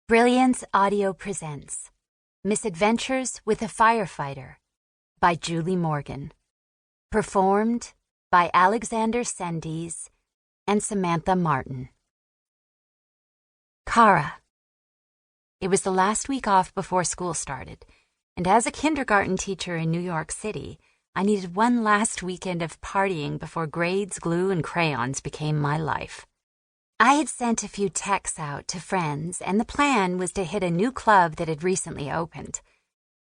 Brilliance Audio presents Misadventures with a Firefighter by Julie Morgan. Performed by Alexander Sendies and Samantha Martin. Cara. It was the last week off before school started, and as a kindergarten teacher in New York City, I needed one last weekend of partying before grades, glue, and crayons became my life. I had sent a few texts out to friends, and the plan was to hit a new club that had recently opened.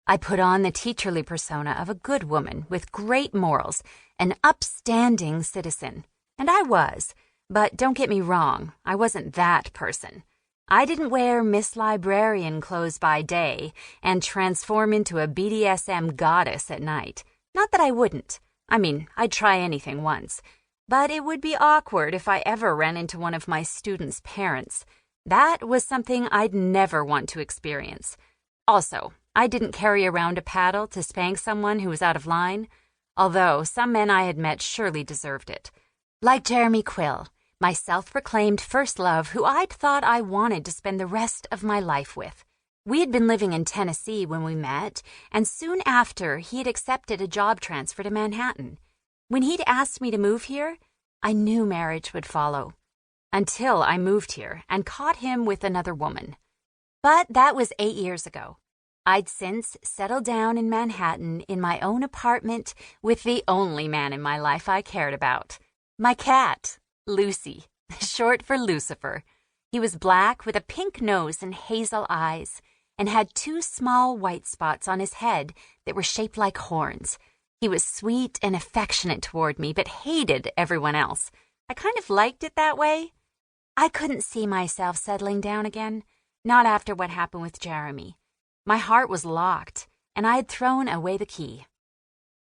I put on the teacherly persona of a good woman with great morals, an upstanding citizen. And I was, but don't get me wrong, I wasn't that person. I didn't wear Miss Librarian clothes by day and transform into a BDSM goddess at night. Not that I wouldn't. I mean, I'd try anything once. But it would be awkward if I ever ran into one of my students' parents. That was something I'd never want to experience. Also, I didn't carry around a paddle to spank someone who was out of line, although some men I had met surely deserved it. Like Jeremy Quill, my self-proclaimed first love who I'd thought I wanted to spend the rest of my life with. We had been living in Tennessee when we met, and soon after he had accepted a job transfer to Manhattan. When he'd asked me to move here, I knew marriage would follow. Until I moved here and caught him with another woman. But that was 8 years ago. I'd since settled down in Manhattan in my own apartment with the only man in my life I cared about. My cat, Lucy, short for Lucifer. He was black with a pink nose and hazel eyes, and had 2 small white spots on his head that were shaped like horns. He was sweet and affectionate toward me, but hated everyone else. I kind of liked it that way. I couldn't see myself settling down again, not after what happened with Jeremy. My heart was locked, and I had thrown away the key.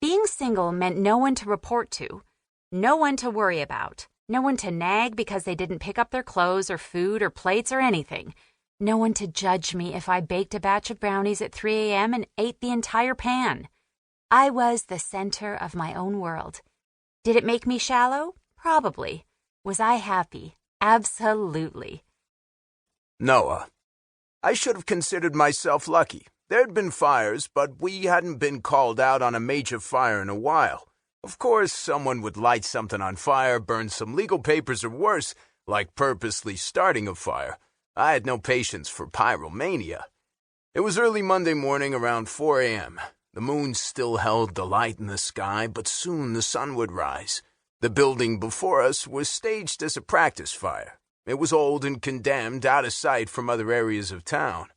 Being single meant no one to report to, no one to worry about, no one to nag because they didn't pick up their clothes or food or plates or anything, no one to judge me if I baked a batch of brownies at 3 a.m. and ate the entire pan. I was the center of my own world. Did it make me shallow? Probably. Was I happy? Absolutely. Noah. I should have considered myself lucky. There had been fires, but we hadn't been called out on a major fire in a while. Of course, someone would light something on fire, burn some legal papers, or worse, like purposely starting a fire. I had no patience for pyromania. It was early Monday morning around 4 a.m. The moon still held the light in the sky, but soon the sun would rise. The building before us was staged as a practice fire. It was old and condemned, out of sight from other areas of town.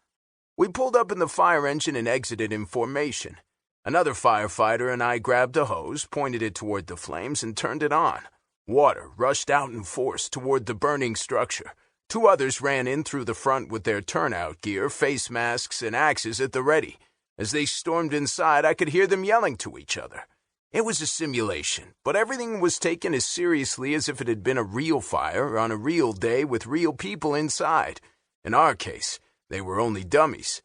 We pulled up in the fire engine and exited in formation. Another firefighter and I grabbed a hose, pointed it toward the flames, and turned it on. Water rushed out in force toward the burning structure. 2 others ran in through the front with their turnout gear, face masks, and axes at the ready. As they stormed inside, I could hear them yelling to each other. It was a simulation, but everything was taken as seriously as if it had been a real fire on a real day with real people inside. In our case, they were only dummies.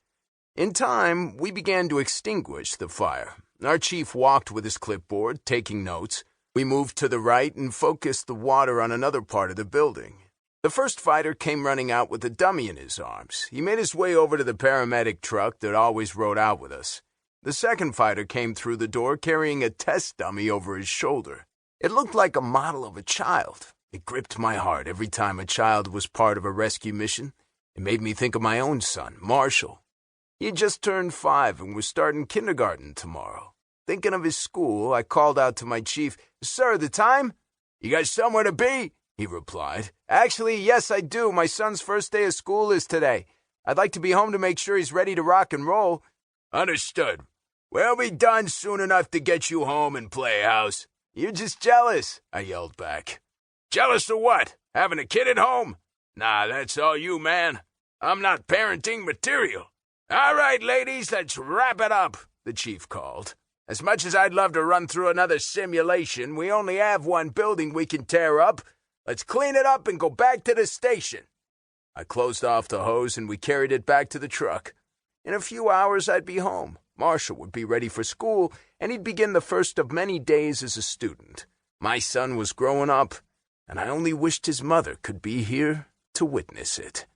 In time, we began to extinguish the fire. Our chief walked with his clipboard, taking notes. We moved to the right and focused the water on another part of the building. The first fighter came running out with a dummy in his arms. He made his way over to the paramedic truck that always rode out with us. The second fighter came through the door carrying a test dummy over his shoulder. It looked like a model of a child. It gripped my heart every time a child was part of a rescue mission. It made me think of my own son, Marshall. He had just turned 5 and was starting kindergarten tomorrow. Thinking of his school, I called out to my chief, "Sir, the time?" "You got somewhere to be?" he replied. "Actually, yes, I do. My son's first day of school is today. I'd like to be home to make sure he's ready to rock and roll." "Understood. We'll be done soon enough to get you home and play house." "You're just jealous," I yelled back. "Jealous of what? Having a kid at home? Nah, that's all you, man. I'm not parenting material." "All right, ladies, let's wrap it up," the chief called. "As much as I'd love to run through another simulation, we only have one building we can tear up. Let's clean it up and go back to the station." I closed off the hose and we carried it back to the truck. In a few hours, I'd be home. Marshall would be ready for school, and he'd begin the first of many days as a student. My son was growing up, and I only wished his mother could be here to witness it.